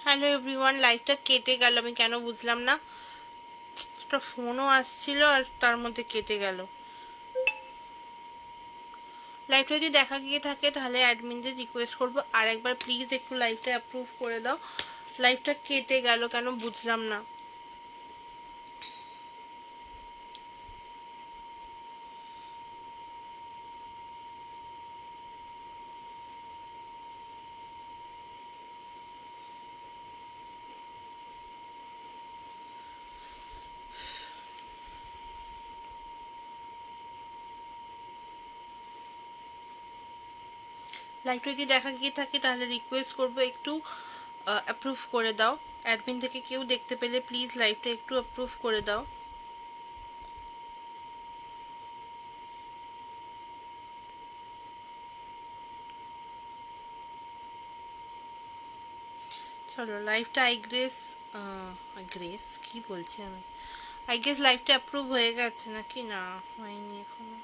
Hello everyone, লাইভটা কেটে গেল, আমি কেন বুঝলাম না। একটা ফোনও আসছিল আর তার মধ্যে কেটে গেল। লাইভটা যদি দেখা গিয়ে থাকে তাহলে অ্যাডমিনদের রিকোয়েস্ট করবো আর একবার প্লিজ একটু লাইভটা অ্যাপ্রুভ করে দাও। লাইভটা কেটে গেল কেন বুঝলাম না। লাইভটা যদি দেখা গিয়ে থাকে তাহলে রিকোয়েস্ট করবো একটু অ্যাপ্রুভ করে দাও। অ্যাডমিন থেকে কেউ দেখতে পেলে প্লিজ লাইভটা একটু অ্যাপ্রুভ করে দাও। চলো লাইভটা গ্রেস কি বলছি আমি, আই গেস লাইভটা অ্যাপ্রুভ হয়ে গেছে নাকি না হয়নি এখনো।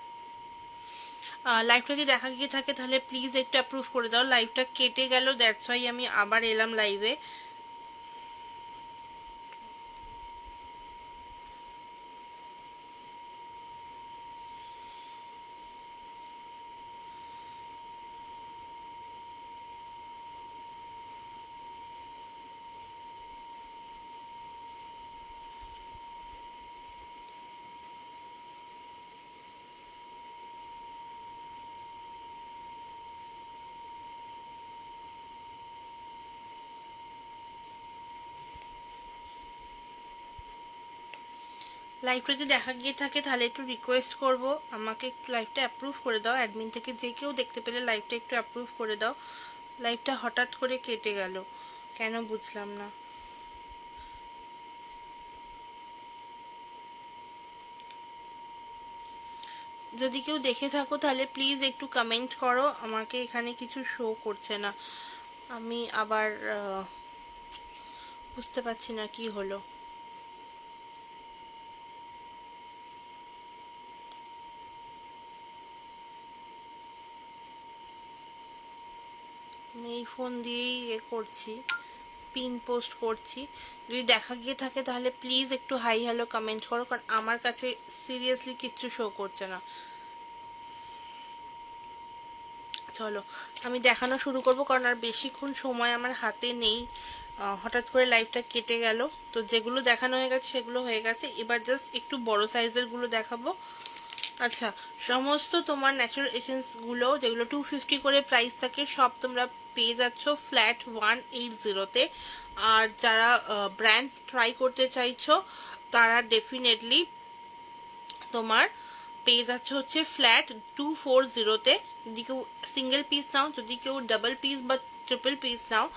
লাইভটা যদি দেখা গিয়ে থাকে তাহলে প্লিজ একটু অ্যাপ্রুভ করে দাও। লাইভটা কেটে গেল, দ্যাটস ওয়াই আমি আবার এলাম লাইভে। লাইভটা যদি দেখা গিয়ে থাকে তাহলে একটু রিকোয়েস্ট করব আমাকে একটু লাইভটা অ্যাপ্রুভ করে দাও। অ্যাডমিন থেকে যে কেউ দেখতে পেলে লাইভটা একটু অ্যাপ্রুভ করে দাও। লাইভটা হঠাৎ করে কেটে গেল কেন বুঝলাম না। যদি কেউ দেখে থাকো তাহলে প্লিজ একটু কমেন্ট করো, আমাকে এখানে কিছু শো করছে না। আমি আবার বুঝতে পারছি না কি হলো। আমি এই ফোন দিয়েই করছি, পিন পোস্ট করছি। যদি দেখা গিয়ে থাকে তাহলে প্লিজ একটু হাই হ্যালো কমেন্ট করো, কারণ আমার কাছে সিরিয়াসলি কিচ্ছু শো করছে না। চলো আমি দেখানো শুরু করব, কারণ আর বেশিক্ষণ সময় আমার হাতে নেই। হঠাৎ করে লাইভটা কেটে গেল, তো যেগুলো দেখানো হয়ে গেছে সেগুলো হয়ে গেছে। এবার জাস্ট একটু বড় সাইজের গুলো দেখাবো। আচ্ছা, সমস্ত তোমার ন্যাচারাল এসেন্সগুলো যেগুলো 250 করে প্রাইস থাকে সব তোমরা পেয়ে যাচ্ছ ফ্ল্যাট 180-তে। আর যারা ব্র্যান্ড ট্রাই করতে চাইছো তারা ডেফিনেটলি তোমার পেয়ে যাচ্ছে হচ্ছে ফ্ল্যাট 240-তে। যদি কেউ সিঙ্গেল পিস নাও, যদি কেউ ডাবল পিস বা ট্রিপল পিস নাও,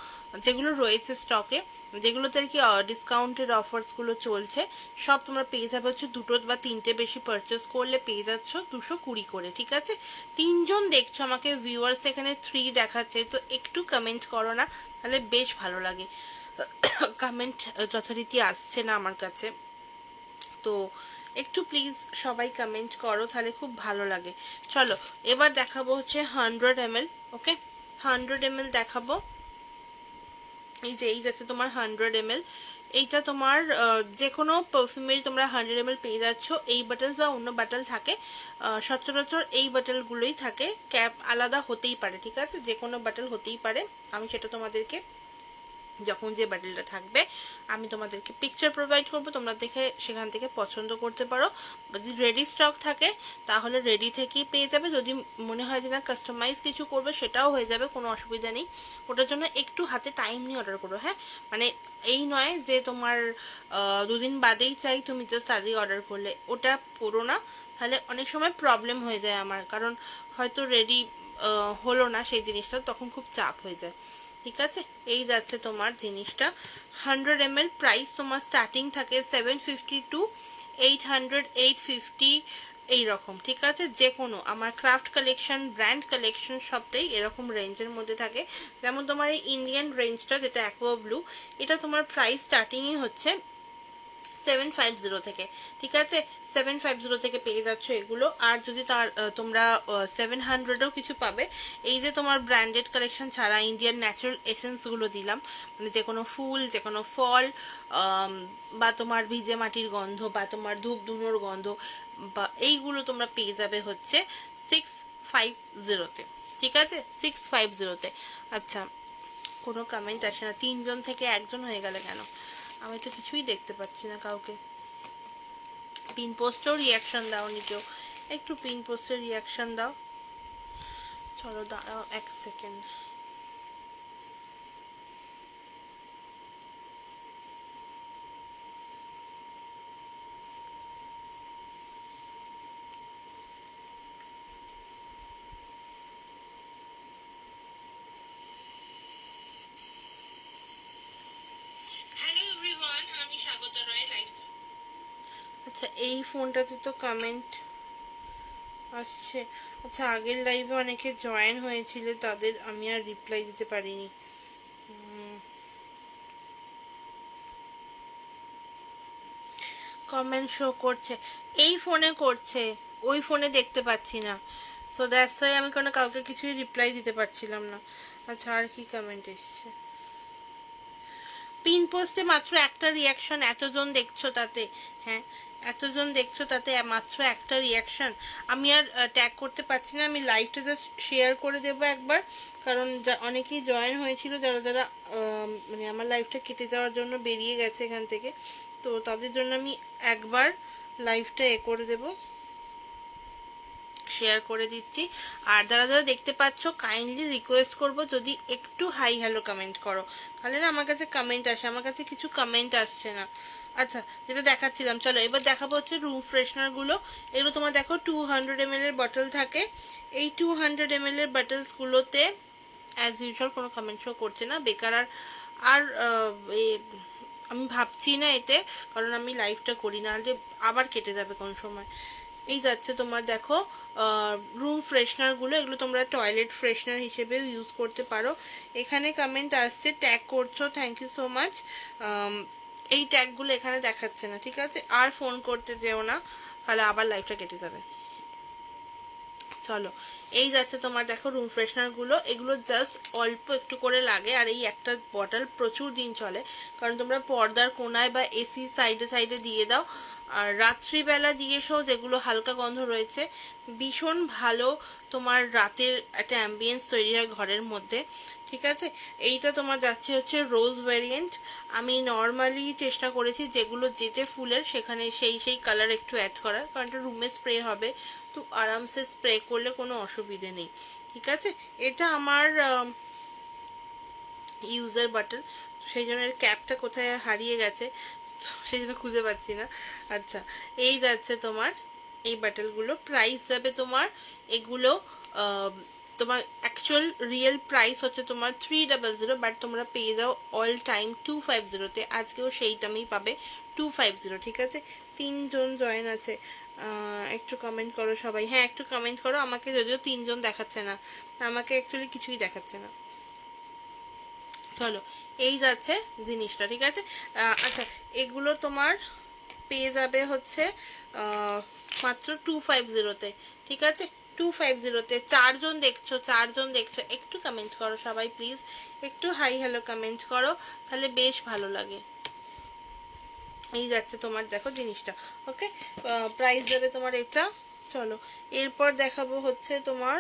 যেগুলো রয়েছে স্টকে, যেগুলোতে আর কি ডিসকাউন্টেড অফার্সগুলো চলছে, সব তোমরা পেয়ে যাবে হচ্ছে দুটো বা তিনটে বেশি পারচেস করলে পেয়ে যাচ্ছ 220 করে। ঠিক আছে, তিনজন দেখছো আমাকে ভিউয়ার্স, এখানে 3 দেখাচ্ছে, তো একটু কমেন্ট করো না, তাহলে বেশ ভালো লাগে। কমেন্ট যথারীতি আসছে না আমার কাছে, তো একটু প্লিজ সবাই কমেন্ট করো, তাহলে খুব ভালো লাগে। চলো এবার দেখাবো হচ্ছে 100 ml। ওকে, 100 ml দেখাবো। এই যাচ্ছে তোমার 100 ml। এইটা তোমার যে কোনো পারফিউমেরই তোমরা 100 ml পেয়ে যাচ্ছ। এই বাটলস বা অন্য বাটল থাকে, সচরাচর এই বাটলগুলোই থাকে, ক্যাপ আলাদা হতেই পারে। ঠিক আছে, যে কোনো বাটল হতেই পারে, আমি সেটা তোমাদেরকে যখন যে বাটলটা থাকবে আমি তোমাদেরকে পিকচার প্রোভাইড করবো, তোমরা দেখে সেখান থেকে পছন্দ করতে পারো। যদি রেডি স্টক থাকে তাহলে রেডি থেকেই পেয়ে যাবে। যদি মনে হয় যে না কাস্টমাইজ কিছু করবে সেটাও হয়ে যাবে, কোনো অসুবিধা নেই। ওটার জন্য একটু হাতে টাইম নিয়ে অর্ডার করো। হ্যাঁ, মানে এই নয় যে তোমার দুদিন বাদেই চাই, তুমি জাস্ট আজই অর্ডার করলে, ওটা করো না। তাহলে অনেক সময় প্রবলেম হয়ে যায় আমার, কারণ হয়তো রেডি হলো না সেই জিনিসটা, তখন খুব চাপ হয়ে যায়। ঠিক আছে, এই যাচ্ছে তোমার জিনিসটা। 100 ml প্রাইস তোমার স্টার্টিং থাকে 750 টু 800, 850 এইরকম। ঠিক আছে, যে কোনো আমার ক্রাফট কালেকশন, ব্র্যান্ড কালেকশন সবটাই এরকম রেঞ্জের মধ্যে থাকে। যেমন তোমার এই ইন্ডিয়ান রেঞ্জটা যেটা অ্যাকোয়া ব্লু, এটা তোমার প্রাইস স্টার্টিংই হচ্ছে 750 থেকে, ঠিক আছে? 750 থেকে পেয়ে যাচ্ছ এগুলো। আর যদি তার তোমরা 700-এও কিছু পাবে। এই যে তোমার ব্র্যান্ডেড কালেকশন ছাড়া ইন্ডিয়ান ন্যাচারাল এসেন্সগুলো দিলাম, মানে যে কোনো ফুল, যে কোনো ফল, বা তোমার ভিজে মাটির গন্ধ, বা তোমার ধূপ ধুনোর গন্ধ, বা এইগুলো তোমরা পেয়ে যাবে হচ্ছে 650-তে, ঠিক আছে? 650-তে। আচ্ছা, কোনো কমেন্ট আসে না, 3জন থেকে 1জন হয়ে গেলে কেন? আমি তো কিছুই দেখতে পাচ্ছি না কাউকে। পিন পোস্টেও রিয়াকশন দাওনি কেউ, একটু পিন পোস্টের রিয়াকশন দাও। চলো দাঁড়াও 1 সেকেন্ড। আচ্ছা, এই ফোনটাতে তো কমেন্ট আসছে। আচ্ছা, আগের লাইভে অনেকে জয়েন হয়েছিল, তাদের আমি আর রিপ্লাই দিতে পারিনি। কমেন্ট শো করছে, এই ফোনে করছে, ওই ফোনে দেখতে পাচ্ছি না। সো দ্যাটস ওয়াই আমি কোনো কাউকে কিছুই রিপ্লাই দিতে পারছিলাম না। আচ্ছা, আর কি কমেন্ট এসছে? পিন পোস্টে মাত্র একটা রিয়াকশন, এতজন দেখছো তাতে? হ্যাঁ, এতজন দেখছো তাতে মাত্র একটা রিয়াকশন। আমি আর ট্যাগ করতে পারছি না, আমি লাইভটা জাস্ট শেয়ার করে দেবো একবার, কারণ অনেকেই জয়েন হয়েছিল, যারা যারা মানে আমার লাইভটা কেটে যাওয়ার জন্য বেরিয়ে গেছে এখান থেকে, তো তাদের জন্য আমি একবার লাইভটা করে দেবো, শেয়ার করে দিচ্ছি। আর যারা যারা দেখতে পাচ্ছ, কাইন্ডলি রিকোয়েস্ট করব যদি একটু হাই হ্যালো কমেন্ট করো, তাহলে না আমার কাছে কমেন্ট আসে, আমার কাছে কিছু কমেন্ট আসছে না। আচ্ছা, যেটা দেখাচ্ছিলাম, চলো এবার দেখাবো হচ্ছে রুম ফ্রেশনারগুলো। এগুলো তোমার দেখো 200 ml এর বটল থাকে। এই 200 ml এর বটলসগুলোতে অ্যাজ ইউজুয়াল কোনো কমেন্ট শো করছে না, বেকার। আর আমি ভাবছি না এতে, কারণ আমি লাইভটা করি না, হলে আবার কেটে যাবে কোন সময়। এই যাচ্ছে তোমার দেখো রুম ফ্রেশনারগুলো, এগুলো তোমরা টয়লেট ফ্রেশনার হিসেবেও ইউজ করতে পারো। এখানে কমেন্ট আসছে, ট্যাগ করছো, থ্যাংক ইউ সো মাচ। এই ট্যাগগুলো এখানে দেখাচ্ছে না, ঠিক আছে? আর ফোন করতে যেও না, তাহলে আবার লাইভটা কেটে যাবে। চলো, এই যাচ্ছে তোমার দেখো রুম ফ্রেশনারগুলো, এগুলো জাস্ট অল্প একটু করে লাগে, আর এই একটা বটল প্রচুর দিন চলে, কারণ তোমরা পর্দার কোনায় বা এসি সাইডে সাইডে দিয়ে দাও। আর রাত্রিবেলা দিয়ে এসো, যেগুলো হালকা গন্ধ রয়েছে, ভীষণ ভালো তোমার রাতের একটা অ্যাম্বিয়েন্স তৈরি হয় ঘরের মধ্যে, ঠিক আছে? এইটা তোমার যাচ্ছে হচ্ছে রোজ ভ্যারিয়েন্ট। আমি নর্মালি চেষ্টা করেছি যেগুলো যে ফুলের সেখানে সেই কালার একটু অ্যাড করার, কারণ এটা রুমে স্প্রে হবে, তো আরামসে স্প্রে করলে কোনো অসুবিধে নেই, ঠিক আছে? এটা আমার ইউজার বাটন, সেই জন্য এর ক্যাপটা কোথায় হারিয়ে গেছে, সেই জন্য খুঁজে পাচ্ছি না। আচ্ছা, এই যাচ্ছে তোমার এই বাটলগুলো, প্রাইস যাবে তোমার এগুলো তোমার অ্যাকচুয়াল রিয়েল প্রাইস হচ্ছে তোমার 300, বাট তোমরা পেয়ে যাও অল টাইম 250-তে। আজকেও সেই দামেই পাবে 250, ঠিক আছে? 3জন জয়েন আছে, একটু কমেন্ট করো সবাই। হ্যাঁ, একটু কমেন্ট করো, আমাকে যদিও 3জন দেখাচ্ছে না, আমাকে অ্যাকচুয়ালি কিছুই দেখাচ্ছে না। চলো, এই যাচ্ছে জিনিসটা, ঠিক আছে? আচ্ছা, এগুলো তোমার পেয়ে যাবে হচ্ছে মাত্র 250-তে, ঠিক আছে? 250-তে। 4জন দেখছো, 4জন দেখছো, একটু কমেন্ট করো সবাই প্লিজ, একটু হাই হ্যালো কমেন্ট করো, তাহলে বেশ ভালো লাগে। এই যাচ্ছে তোমার দেখো জিনিসটা, ওকে? প্রাইস দেবে তোমার এটা। চলো, এরপর দেখাবো হচ্ছে তোমার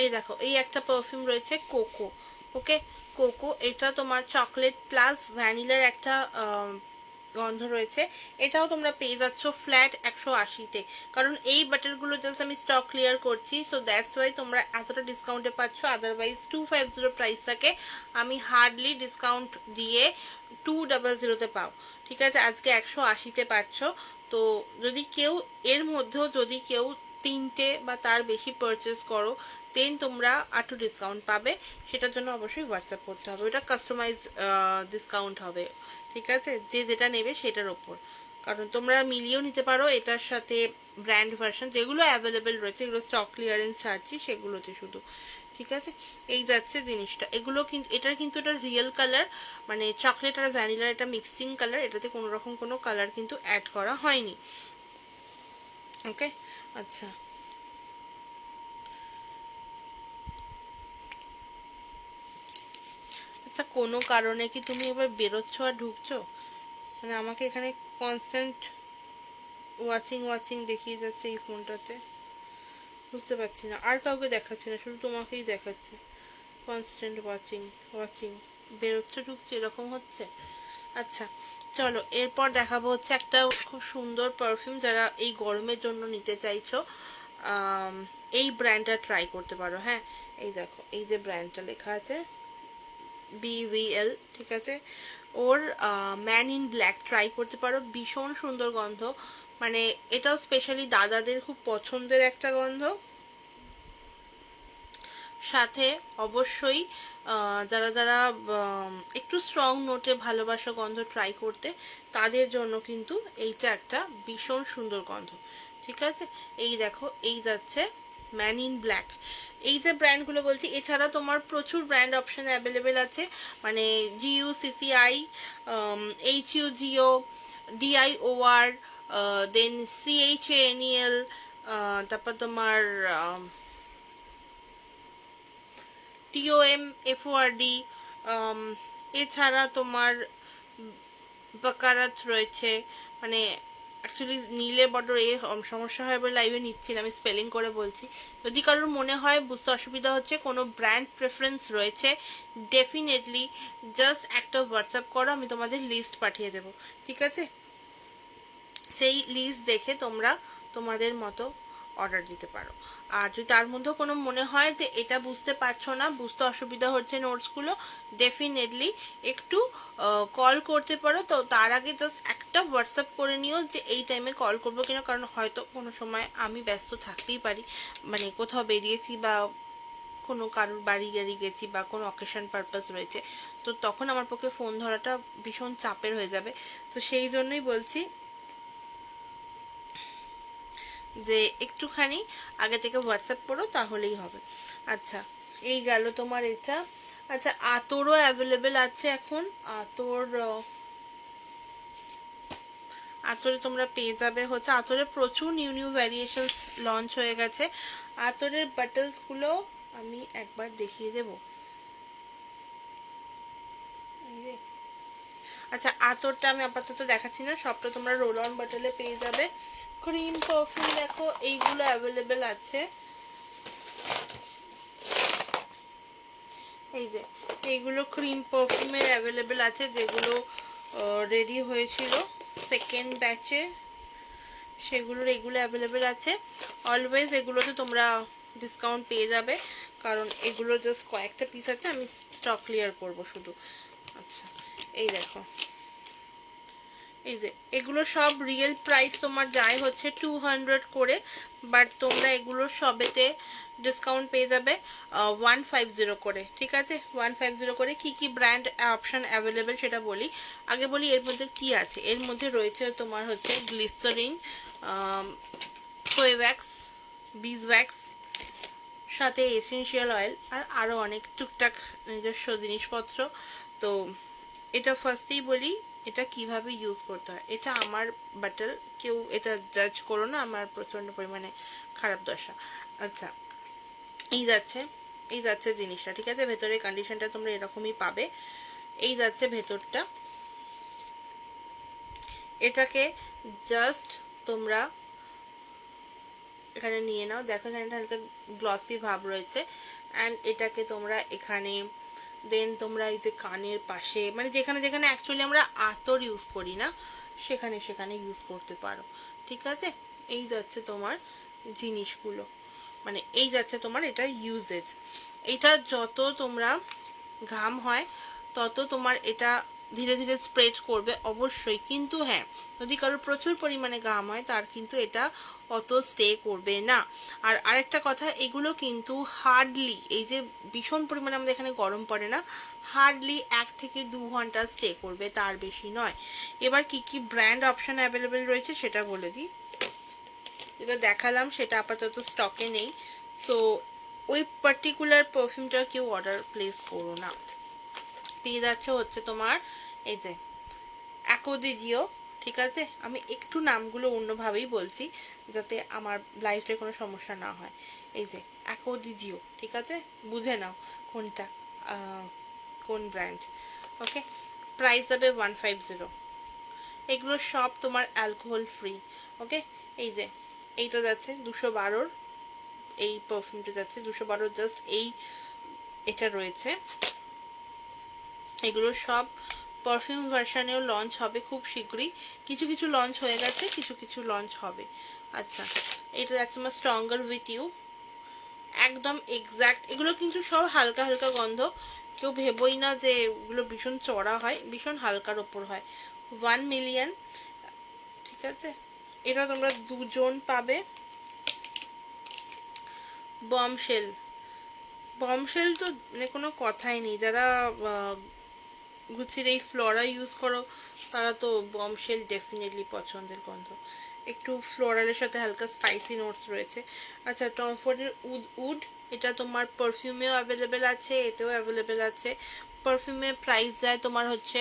এই দেখো, এই একটা পারফিউম রয়েছে কোকো, ওকে? কোকো, এটা তোমার চকলেট প্লাস ভ্যানিলার একটা গন্ধ রয়েছে। এটাও তোমরা পেয়ে যাচ্ছ ফ্ল্যাট 180-তে, কারণ এই বাটলগুলো জাস্ট আমি স্টক ক্লিয়ার করছি, সো দ্যাটস ওয়াই তোমরা এতটা ডিসকাউন্টে পাচ্ছ। আদারওয়াইজ 250 প্রাইস থাকে, আমি হার্ডলি ডিসকাউন্ট দিয়ে 200-তে পাও, ঠিক আছে? আজকে 180-তে পাচ্ছ। তো যদি কেউ এর মধ্যেও যদি কেউ 3টে বা তার বেশি পারচেস করো, দেন তোমরা একটু ডিসকাউন্ট পাবে। সেটার জন্য অবশ্যই হোয়াটসঅ্যাপ করতে হবে, ওটা কাস্টমাইজ ডিসকাউন্ট হবে, ঠিক আছে? যে যেটা নেবে সেটার ওপর, কারণ তোমরা মিলিয়েও নিতে পারো এটার সাথে ব্র্যান্ড ভার্সন যেগুলো অ্যাভেলেবেল রয়েছে, এগুলো স্টক ক্লিয়ারেন্স ছাড়ছি সেগুলোতে শুধু, ঠিক আছে, এই যাচ্ছে জিনিসটা। এগুলো কিন্তু এটার কিন্তু এটা রিয়েল কালার, মানে চকলেট আর ভ্যানিলার এটা মিক্সিং কালার, এটাতে কোনো রকম কোনো কালার কিন্তু অ্যাড করা হয়নি। ওকে, আচ্ছা আচ্ছা, কোনো কারণে কি তুমি এবার বেরোচ্ছ আর ঢুকছো? মানে আমাকে এখানে কনস্ট্যান্ট ওয়াচিং ওয়াচিং দেখিয়ে যাচ্ছে এই ফোনটাতে, বুঝতে পারছি না। আর কাউকে দেখাচ্ছে না, শুধু তোমাকেই দেখাচ্ছে কনস্ট্যান্ট ওয়াচিং ওয়াচিং, বেরোচ্ছে ঢুকছে এরকম হচ্ছে। আচ্ছা চলো, এরপর দেখাবো হচ্ছে একটা খুব সুন্দর পারফিউম, যারা এই গরমের জন্য নিতে চাইছো এই ব্র্যান্ডটা ট্রাই করতে পারো। হ্যাঁ, এই দেখো, এই যে ব্র্যান্ডটা লেখা আছে BVL, ঠিক আছে, ওর ম্যান ইন ব্ল্যাক ট্রাই করতে পারো, ভীষণ সুন্দর গন্ধ। মানে এটাও স্পেশালি দাদাদের খুব পছন্দের একটা গন্ধ। সাথে অবশ্যই যারা যারা একটু স্ট্রং নোটে ভালোবাসা গন্ধ ট্রাই করতে, তাদের জন্য কিন্তু এইটা একটা ভীষণ সুন্দর গন্ধ। ঠিক আছে, এই দেখো, এই যাচ্ছে ম্যান ইন ব্ল্যাক। এই যে ব্র্যান্ডগুলো বলছি, এছাড়া তোমার প্রচুর ব্র্যান্ড অপশন অ্যাভেলেবেল আছে, মানে GUCCI, HUGO, DIOR, দেন CHANEL, তারপর তোমার TOMFORD, এছাড়া তোমার বাকারাত রয়েছে। মানে অ্যাকচুয়ালি নিলে বড্ড সমস্যা হয় বলে লাইভে নিচ্ছি না, আমি স্পেলিং করে বলছি। যদি কারোর মনে হয় বুঝতে অসুবিধা হচ্ছে, কোনো ব্র্যান্ড প্রেফারেন্স রয়েছে, ডেফিনেটলি জাস্ট একটা হোয়াটসঅ্যাপ করো, আমি তোমাদের লিস্ট পাঠিয়ে দেবো। ঠিক আছে, সেই লিস্ট দেখে তোমরা তোমাদের মতো অর্ডার দিতে পারো। আর যদি তার মধ্যেও কোনো মনে হয় যে এটা বুঝতে পারছো না, বুঝতে অসুবিধা হচ্ছে নোটসগুলো, ডেফিনেটলি একটু কল করতে পারো। তো তার আগে জাস্ট একটা হোয়াটসঅ্যাপ করে নিও যে এই টাইমে কল করবো কিনা, কারণ হয়তো কোনো সময় আমি ব্যস্ত থাকতেই পারি, মানে কোথাও বেরিয়েছি বা কোনো কারোর বাড়ি গাড়ি গেছি বা কোনো অকেশন পারপাস রয়েছে, তো তখন আমার পক্ষে ফোন ধরাটা ভীষণ চাপের হয়ে যাবে। তো সেই জন্যই বলছি যে একটুখানি আগে থেকে হোয়াটসঅ্যাপ করো, তাহলেই হবে। আচ্ছা, এই গেল তোমার এটা। আচ্ছা, আতরও অ্যাভেলেবেল আছে এখন। আতরে তোমরা পেয়ে যাবে হচ্ছে, আতরে প্রচুর নিউ নিউ ভ্যারিয়েশনস লঞ্চ হয়ে গেছে। আতরের বাটলসগুলো আমি একবার দেখিয়ে দেব। আচ্ছা, আতরটা আমি আপাতত দেখাচ্ছি না, সবটা তোমরা রোল অন বাটলে পেয়ে যাবে। ক্রিম পারফিউম দেখো, এইগুলো অ্যাভেলেবেল আছে। এই যে এইগুলো ক্রিম পারফিউমের অ্যাভেলেবেল আছে, যেগুলো রেডি হয়েছিল সেকেন্ড ব্যাচে, সেগুলোর এগুলো অ্যাভেলেবেল আছে। অলওয়েজ এগুলোতে তোমরা ডিসকাউন্ট পেয়ে যাবে, কারণ এগুলো জাস্ট কয়েকটা পিস আছে, আমি স্টক ক্লিয়ার করব শুধু। আচ্ছা, এই দেখো, এই যে এগুলো সব রিয়েল প্রাইস তোমার যাই হচ্ছে 200 করে, বাট তোমরা এগুলো সবেতে ডিসকাউন্ট পেয়ে যাবে 150 করে। ঠিক আছে, 150 করে। কি কি ব্র্যান্ড অপশন অ্যাভেলেবেল সেটা বলি। আগে বলি এর মধ্যে কি আছে। এর মধ্যে রয়েছে তোমার হচ্ছে গ্লিসারিন, সোয়েভ্যাক্স, বিজওয়াক্স, সাথে এসেনশিয়াল অয়েল, আর আরও অনেক টুকটাক নিজস্ব জিনিসপত্র। তো এটা ফার্স্টেই বলি এটা কিভাবে ইউজ করতে হয়। এটা আমার বাটল, কেউ এটা জাজ করো না, আমার প্রচণ্ড পরিমাণে খারাপ দশা। আচ্ছা, এই যাচ্ছে জিনিসটা, ঠিক আছে। ভেতরের কন্ডিশনটা তোমরা এরকমই পাবে। এই যাচ্ছে ভেতরটা, এটাকে জাস্ট তোমরা এখানে নিয়ে নাও। দেখো এখানে হালকা গ্লসি ভাব রয়েছে, অ্যান্ড এটাকে তোমরা এখানে, দেন তোমরা এই যে কানের পাশে, মানে যেখানে যেখানে অ্যাকচুয়ালি আমরা আতর ইউজ করি না, সেখানে সেখানে ইউজ করতে পারো। ঠিক আছে, এই যাচ্ছে তোমার জিনিসগুলো, মানে এই যাচ্ছে তোমার এটা ইউজেস। এটা যত তোমরা ঘাম হয় তত তোমার এটা ধীরে ধীরে স্প্রেড করবে অবশ্যই, কিন্তু হ্যাঁ, যদি কারোর প্রচুর পরিমাণে ঘাম হয় তার কিন্তু এটা অত স্টে করবে না। আর আরেকটা কথা, এগুলো কিন্তু হার্ডলি, এই যে ভীষণ পরিমাণে আমাদের এখানে গরম পড়ে না, হার্ডলি 1 থেকে 2 ঘন্টা স্টে করবে, তার বেশি নয়। এবার কি কি ব্র্যান্ড অপশন অ্যাভেলেবেল রয়েছে সেটা বলে দিই। যেটা দেখালাম সেটা আপাতত স্টকে নেই, সো ওই পার্টিকুলার পারফিউমটা কেউ অর্ডার প্লেস করো না। পেয়ে যাচ্ছে হচ্ছে তোমার এই যে অ্যাকো দি জিও, ঠিক আছে? আমি একটু নামগুলো অন্যভাবেই বলছি যাতে আমার লাইফে কোনো সমস্যা না হয়। এই যে অ্যাকো দি জিও, ঠিক আছে? বুঝে নাও কোনটা কোন ব্র্যান্ড। ওকে, প্রাইস যাবে 150। এগুলো সব তোমার অ্যালকোহল ফ্রি। ওকে, এই যে এইটা যাচ্ছে 212, এই পারফিউমটা যাচ্ছে 212, জাস্ট এই এটা রয়েছে। এগুলো সব পারফিউম ভার্সানেও লঞ্চ হবে খুব শীঘ্রই, কিছু কিছু লঞ্চ হয়ে গেছে, কিছু কিছু লঞ্চ হবে। আচ্ছা, এটা যাচ্ছে আমার স্ট্রঙ্গার উইথ ইউ, একদম এক্স্যাক্ট। এগুলো কিন্তু সব হালকা হালকা গন্ধ, কেউ ভেবোই না যে এগুলো ভীষণ চড়া হয়, ভীষণ হালকার ওপর হয়। 1 মিলিয়ন, ঠিক আছে? এটা তোমরা দুজন পাবে। বমশেল, বমশেল তো মানে কোনো কথাই নেই, যারা গুচির এই ফ্লোরা ইউজ করো তারা তো বমশেল ডেফিনেটলি পছন্দের গন্ধ। একটু ফ্লোরালের সাথে হালকা স্পাইসি নোটস রয়েছে। আচ্ছা, টম ফোর্ডের উড, এটা তোমার পারফিউমেও অ্যাভেলেবেল আছে, এতেও অ্যাভেলেবেল আছে। পারফিউমের প্রাইস যায় তোমার হচ্ছে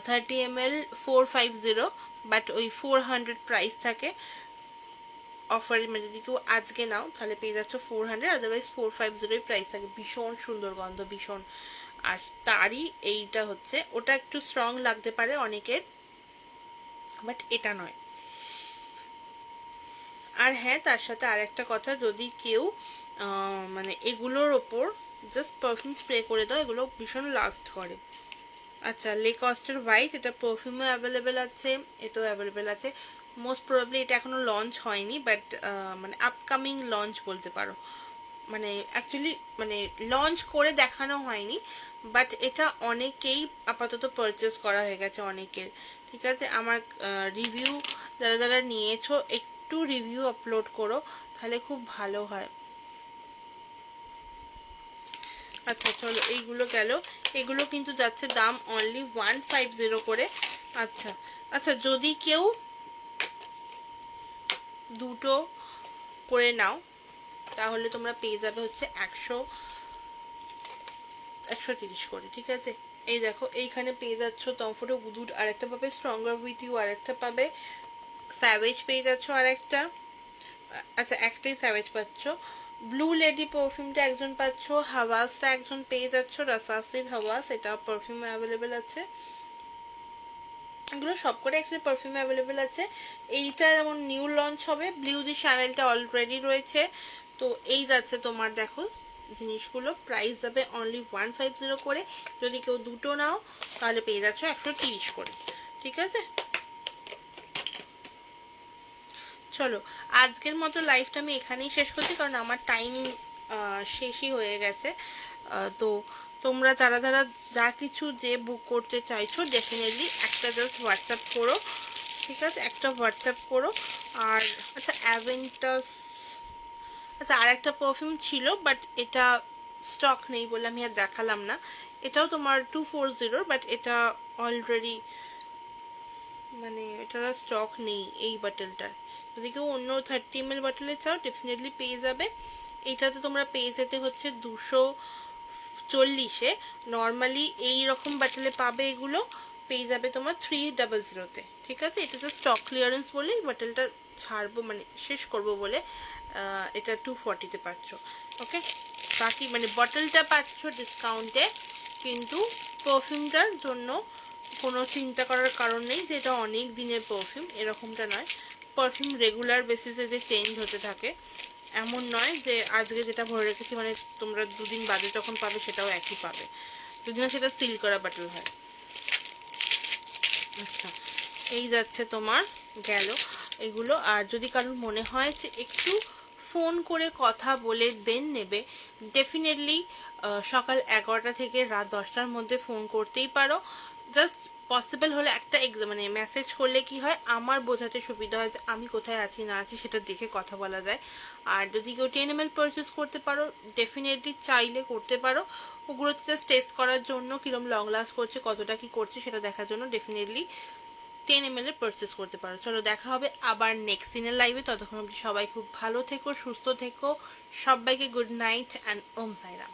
30 ml 450, বাট ওই 400 প্রাইস থাকে অফারে। মানে যদি কেউ আজকে নাও তাহলে পেয়ে যাচ্ছ 400, আদারওয়াইজ 450 প্রাইস থাকে। ভীষণ সুন্দর গন্ধ, ভীষণ। আর তারই এইটা হচ্ছে, ওটা একটু স্ট্রং লাগতে পারে অনেকের, বাট এটা নয়। আর হ্যাঁ, তার সাথে আর একটা কথা, যদি কেউ মানে এগুলোর ওপর জাস্ট পারফিউম স্প্রে করে দাও, এগুলো ভীষণ লাস্ট করে। আচ্ছা, লেকস্টের হোয়াইট, এটা পারফিউমও অ্যাভেলেবেল আছে, এতেও অ্যাভেলেবেল আছে। মোস্ট প্রবাবলি এটা এখনো লঞ্চ হয়নি, বাট মানে আপকামিং লঞ্চ বলতে পারো। মানে অ্যাকচুয়ালি মানে লঞ্চ করে দেখানো হয়নি, বাট এটা অনেকেই আপাতত পারচেস করা হয়ে গেছে অনেকের, ঠিক আছে? আমার রিভিউ যারা যারা নিয়েছো একটু রিভিউ আপলোড করো, তাহলে খুব ভালো হয়। আচ্ছা চলো, এইগুলো গেল। এগুলো কিন্তু যাচ্ছে দাম অনলি 150 করে। আচ্ছা আচ্ছা, যদি কেউ দুটো করে নাও তাহলে তোমরা পেয়ে যাবে হচ্ছে 130 করে, ঠিক আছে? এই দেখো, এইখানে পেয়ে যাচ্ছ টমফোর্ডের উড, আর একটা পাবে স্ট্রঙ্গার উইথ ইউ, আর একটা পাবে স্যাভেজ পেয়ে যাচ্ছ, আর একটা, আচ্ছা একটাই স্যাভেজ পাচ্ছ। ব্লু লেডি পারফিউমটা একজন পাচ্ছ, হাওয়াসটা একজন পেয়ে যাচ্ছ, রাসাসির হাওয়াস, এটা পারফিউমে অ্যাভেলেবেল আছে। এগুলো সব করে অ্যাকচুয়ালি পারফিউমে অ্যাভেলেবেল আছে। এইটা যেমন নিউ লঞ্চ হবে, ব্লিউ দি শ্যানেলটা অলরেডি রয়েছে। তো এই যাচ্ছে তোমার, দেখো জিনিসগুলো প্রাইস যাবে অনলি 150 করে। যদি কেউ দুটো নাও তাহলে পেয়ে যাচ্ছ 130 করে, ঠিক আছে? চলো, আজকের মতো লাইভটা আমি এখানেই শেষ করছি, কারণ আমার টাইম শেষই হয়ে গেছে। তো তোমরা যারা যারা যা কিছু যে বুক করতে চাইছো ডেফিনেটলি একটা জাস্ট হোয়াটসঅ্যাপ করো, ঠিক আছে? একটা হোয়াটসঅ্যাপ করো। আর আচ্ছা, অ্যাভেন্টাস, আচ্ছা আর একটা পারফিউম ছিল, বাট এটা স্টক নেই বলে আমি আর দেখালাম না। এটাও তোমার 240, বাট এটা অলরেডি মানে এটার স্টক নেই এই বটলটার। যদি কেউ অন্য 30 ml বটলে চাও ডেফিনেটলি পেয়ে যাবে। এইটাতে তোমরা পেয়ে যেতে হচ্ছে 240-এ। নর্মালি এই রকম বটলে পাবে, এগুলো পেয়ে যাবে তোমার 300-তে, ঠিক আছে? এটা তো স্টক ক্লিয়ারেন্স বলে এই বটলটা ছাড়বো, মানে শেষ করবো বলে এটা 240-তে পাচ্ছ। ওকে, বাকি মানে বটলটা পাচ্ছ ডিসকাউন্টে, কিন্তু পারফিউমটার জন্য কোনো চিন্তা করার কারণ নেই যে এটা অনেক দিনের পারফিউম, এরকমটা নয়। পারফিউম রেগুলার বেসিসে যে চেঞ্জ হতে থাকে এমন নয় যে আজকে যেটা ভরে রেখেছি মানে তোমরা দুদিন বাদে যখন পাবে সেটাও একই পাবে, যদি না সেটা সিল করা বাটল হয়। আচ্ছা, এই যাচ্ছে তোমার গেল এগুলো। আর যদি কারোর মনে হয় যে একটু ফোন করে কথা বলে দেন নেবে, ডেফিনেটলি সকাল 11টা থেকে রাত 10টার মধ্যে ফোন করতেই পারো। জাস্ট পসিবল হলে একটা মানে মেসেজ করলে কি হয়, আমার বোঝাতে সুবিধা হয় যে আমি কোথায় আছি না আছি, সেটা দেখে কথা বলা যায়। আর যদি কেউ 10 ml পারচেস করতে পারো ডেফিনেটলি চাইলে করতে পারো। ওগুলোতে জাস্ট টেস্ট করার জন্য কিরম লং লাস্ট করছে, কতটা কি করছে সেটা দেখার জন্য ডেফিনেটলি 10 ml এর পারচেস করতে পারো। চলো দেখা হবে আবার নেক্সট দিনের লাইভে। ততক্ষণ অবধি সবাই খুব ভালো থেকো, সুস্থ থেকো। সবাইকে good night and Om Sairam.